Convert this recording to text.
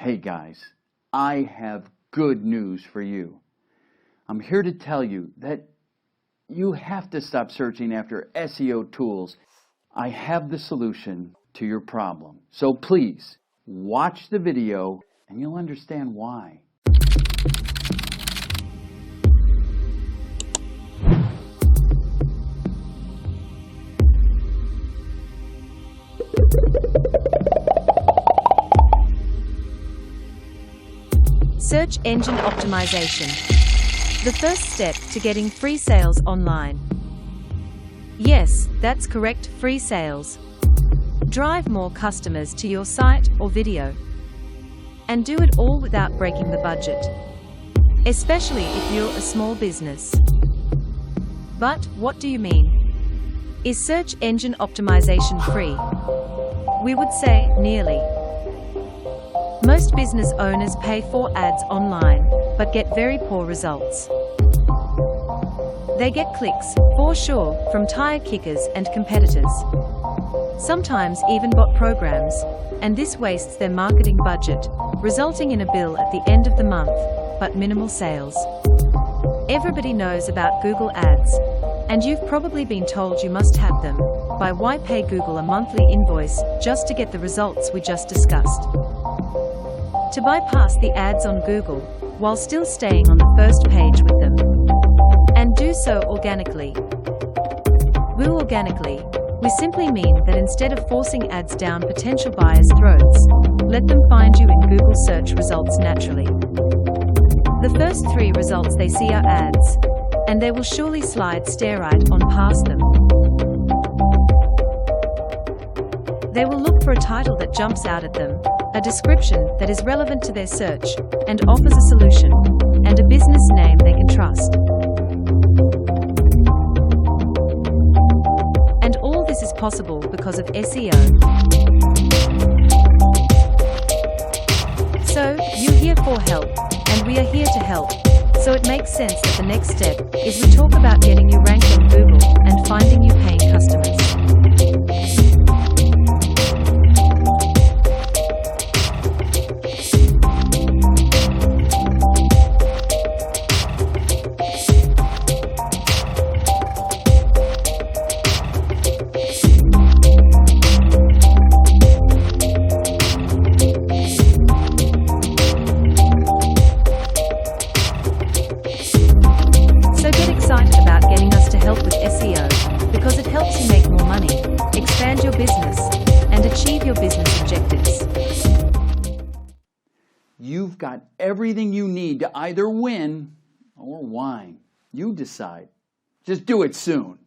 Hey guys, I have good news for you. I'm here to tell you that you have to stop searching after SEO tools. I have the solution to your problem. So please, watch the video and you'll understand why. Search engine optimization. The first step to getting free sales online. Yes, that's correct, free sales. Drive more customers to your site or video. And do it all without breaking the budget. Especially if you're a small business. But what do you mean? Is search engine optimization free? We would say, nearly. Most business owners pay for ads online, but get very poor results. They get clicks, for sure, from tire kickers and competitors. Sometimes even bot programs, and this wastes their marketing budget, resulting in a bill at the end of the month, but minimal sales. Everybody knows about Google Ads, and you've probably been told you must have them, by why pay Google a monthly invoice just to get the results we just discussed. To bypass the ads on Google, while still staying on the first page with them. And do so organically. Organically, we simply mean that instead of forcing ads down potential buyers' throats, let them find you in Google search results naturally. The first 3 results they see are ads, and they will surely slide right on past them. They will look for a title that jumps out at them, a description that is relevant to their search, and offers a solution, and a business name they can trust. And all this is possible because of SEO. So, you're here for help, and we are here to help. So it makes sense that the next step is we talk about getting you ranked on Google and finding you paying customers. You've got everything you need to either win or whine. You decide. Just do it soon.